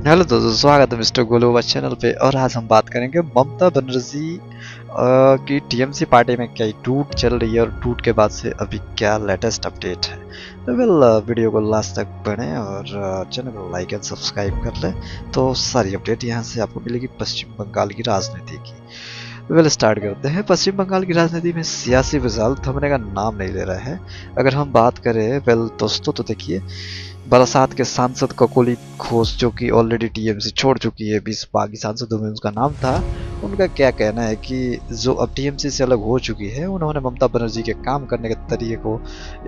Hello दोस्तों, स्वागत है मिस्टर गोलोबा चैनल पे। और आज हम बात करेंगे ममता बनर्जी की टीएमसी पार्टी में क्या टूट चल रही है और टूट के बाद से अभी क्या लेटेस्ट अपडेट है। तो वीडियो को लास्ट तक पढ़ें और चैनल को लाइक एंड सब्सक्राइब कर लें, तो सारी अपडेट यहाँ से आपको मिलेगी पश्चिम बंगाल की राजनीति की। स्टार्ट करते हैं। पश्चिम बंगाल की राजनीति में सियासी मिसाल थमने का नाम नहीं ले रहा है। अगर हम बात करें दोस्तों, तो देखिए, बरासात के सांसद ककोली घोष जो कि ऑलरेडी टीएमसी छोड़ चुकी है, 20 बागी सांसदों में उसका नाम था। उनका क्या कहना है कि जो अब टीएमसी से अलग हो चुकी है, उन्होंने ममता बनर्जी के काम करने के तरीके को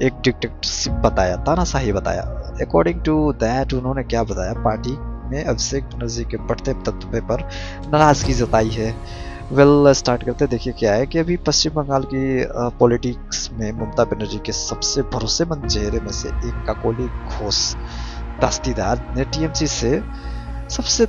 एक डिक्टेटरशिप बताया, तानाशाही बताया। अकॉर्डिंग टू दैट उन्होंने क्या बताया, पार्टी में अभिषेक बनर्जी के बढ़ते तत्व पर नाराजगी जताई है। स्टार्ट करते हैं। देखिए क्या है कि अभी पश्चिम बंगाल की पॉलिटिक्स में ममता बनर्जी के सबसे भरोसेमंद चेहरे में से एक काकोली घोष दस्तीदार ने टीएमसी से सबसे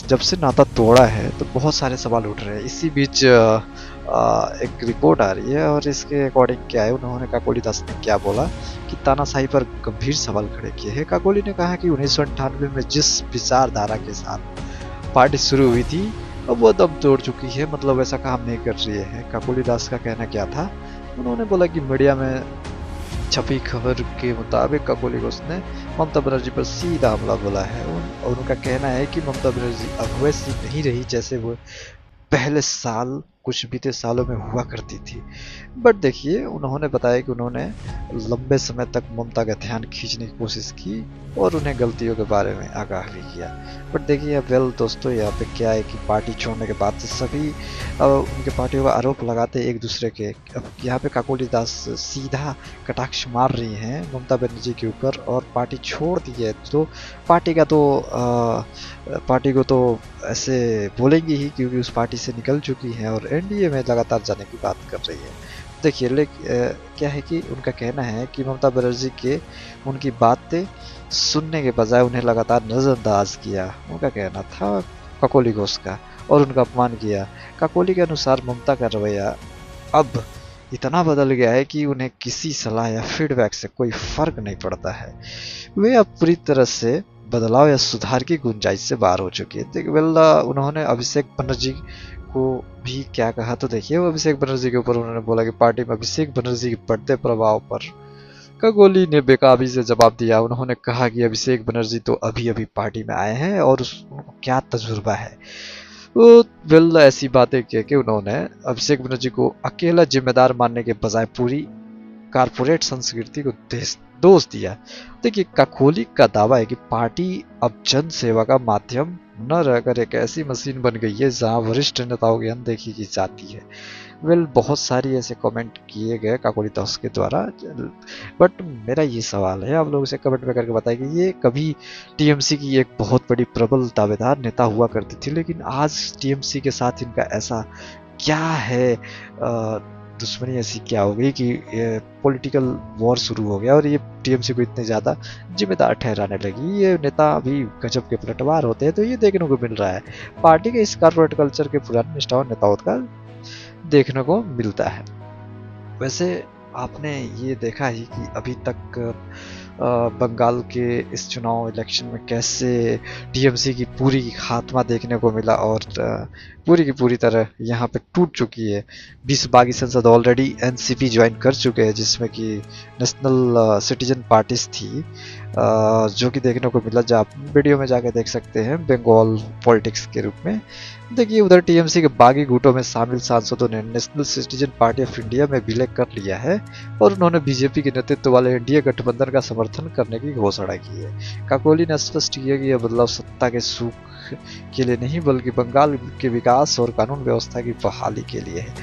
जब से नाता तोड़ा है, तो बहुत सारे सवाल उठ रहे हैं। इसी बीच एक रिपोर्ट आ रही है और इसके अकॉर्डिंग क्या है, उन्होंने काकोली दास ने क्या बोला कि तानाशाही पर गंभीर सवाल खड़े किए हैं। काकोली ने कहा कि 1998 में जिस विचारधारा के साथ पार्टी शुरू हुई थी, अब वो दम तोड़ चुकी है, मतलब ऐसा काम नहीं कर रही है। काकोली दास का कहना क्या था, उन्होंने बोला कि मीडिया में छपी खबर के मुताबिक काकोली घोष ने ममता बनर्जी पर सीधा हमला बोला है। और उनका कहना है कि ममता बनर्जी अब वैसी नहीं रही जैसे वो पहले साल कुछ बीते सालों में हुआ करती थी। बट देखिए, उन्होंने बताया कि उन्होंने लंबे समय तक ममता का ध्यान खींचने की कोशिश की और उन्हें गलतियों के बारे में आगाह भी किया। बट देखिए दोस्तों, यहाँ पे क्या है कि पार्टी छोड़ने के बाद से सभी उनके पार्टियों का आरोप लगाते एक दूसरे के। अब यहाँ पे काकोली दास सीधा कटाक्ष मार रही हैं ममता बनर्जी के ऊपर और पार्टी छोड़ दी है, तो पार्टी को तो ऐसे बोलेंगी ही, क्योंकि उस पार्टी से निकल चुकी हैं और एनडीए में लगातार जाने की बात कर रही है। देखिए क्या है कि उनका कहना है कि ममता बनर्जी के उनकी बातें सुनने के बजाय उन्हें लगातार नज़रअंदाज किया, उनका कहना था काकोली घोष का, और उनका अपमान किया। काकोली के अनुसार ममता का रवैया अब इतना बदल गया है कि उन्हें किसी सलाह या फीडबैक से कोई फर्क नहीं पड़ता है। वे अब पूरी तरह से बदलाव या सुधार की गुंजाइश से बाहर हो चुकी है। उन्होंने अभिषेक बनर्जी को भी क्या कहा, तो देखिए, वो अभिषेक बनर्जी के ऊपर उन्होंने बोला कि पार्टी में अभिषेक बनर्जी के बढ़ते प्रभाव पर काकोली ने बेकाबी से जवाब दिया। उन्होंने कहा कि अभिषेक बनर्जी तो अभी अभी पार्टी में आए हैं और उनको क्या तजुर्बा है। वो ऐसी बातें कह के उन्होंने अभिषेक बनर्जी को अकेला जिम्मेदार मानने के बजाय पूरी कारपोरेट संस्कृति को दोष दिया। देखिए, काकोली का दावा है कि पार्टी अब जन सेवा का माध्यम न रहकर एक ऐसी मशीन बन गई है जहां वरिष्ठ नेताओं की अनदेखी की जाती है। बहुत सारी ऐसे कमेंट किए गए काकोली दास के द्वारा। बट मेरा ये सवाल है, आप लोग इसे कमेंट में करके बताएं कि ये कभी टीएमसी की एक बहुत बड़ी प्रबल दावेदार नेता हुआ करती थी, लेकिन आज टीएमसी के साथ इनका ऐसा क्या है, दुश्मनी ऐसी क्या हो गई कि पॉलिटिकल वॉर शुरू हो गया और ये टीएमसी को इतने ज़्यादा जिम्मेदार ठहराने लगी। ये नेता भी गजब के पलटवार होते हैं, तो ये देखने को मिल रहा है। पार्टी के इस कॉर्पोरेट कल्चर के पुराने निष्ठावान नेताओं का देखने को मिलता है। वैसे आपने ये देखा ही कि अभी तक बंगाल के इस चुनाव इलेक्शन में कैसे टीएमसी की पूरी खात्मा देखने को मिला और पूरी की पूरी तरह यहाँ पे टूट चुकी है। 20 बागी संसद ऑलरेडी एनसीपी ज्वाइन कर चुके हैं, जिसमें कि नेशनल सिटीजन पार्टीज थी, जो कि देखने को मिला। जब आप वीडियो में जाके देख सकते हैं, बंगाल पॉलिटिक्स के रूप में। देखिए, उधर टीएमसी के बागी गुटों में शामिल सांसदों ने national citizen party of India में विलय कर लिया है और उन्होंने बीजेपी के नेतृत्व वाले एनडीए गठबंधन का समर्थन करने की घोषणा की है। काकोली ने स्पष्ट किया कि यह बदलाव सत्ता के सुख के लिए नहीं, बल्कि बंगाल के विकास और कानून व्यवस्था की बहाली के लिए है।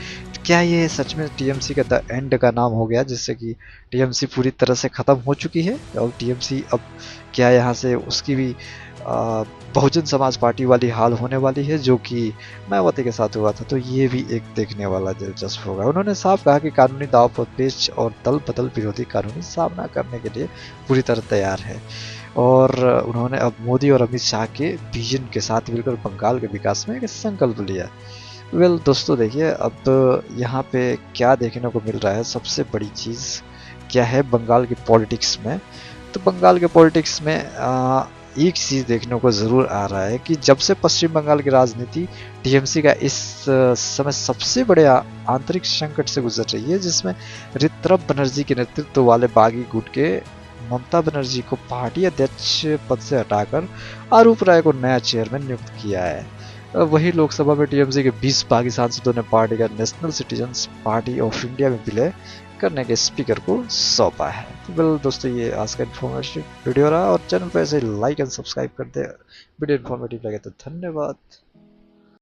क्या ये सच में टीएमसी का द एंड का नाम हो गया, जिससे कि टीएमसी पूरी तरह से खत्म हो चुकी है और टीएमसी अब क्या यहाँ से उसकी भी बहुजन समाज पार्टी वाली हाल होने वाली है, जो कि मायावती के साथ हुआ था। तो ये भी एक देखने वाला दिलचस्प होगा। उन्होंने साफ कहा कि कानूनी दाव पर पेच और दल बदल विरोधी कानूनी सामना करने के लिए पूरी तरह तैयार है और उन्होंने अब मोदी और अमित शाह के विजन के साथ मिलकर बंगाल के विकास में एक संकल्प लिया। दोस्तों, देखिए, अब यहाँ पे क्या देखने को मिल रहा है, सबसे बड़ी चीज़ क्या है बंगाल की पॉलिटिक्स में। तो बंगाल के पॉलिटिक्स में एक चीज देखने को जरूर आ रहा है कि जब से पश्चिम बंगाल की राजनीति टीएमसी का इस समय सबसे बड़े आंतरिक संकट से गुजर रही है, जिसमें ऋतव्रत बनर्जी के नेतृत्व वाले बागी गुट के ममता बनर्जी को पार्टी अध्यक्ष पद से हटाकर अरूप राय को नया चेयरमैन नियुक्त किया है। वही लोकसभा में टीएमसी के 20 बागी सांसदों ने पार्टी का national citizens party of India में विलय करने के स्पीकर को सौंपा है। तो वेल दोस्तों, ये आज का इन्फॉर्मेटिव वीडियो रहा, और चैनल पर ऐसे लाइक एंड सब्सक्राइब कर दे। वीडियो इन्फॉर्मेटिव लगे तो धन्यवाद।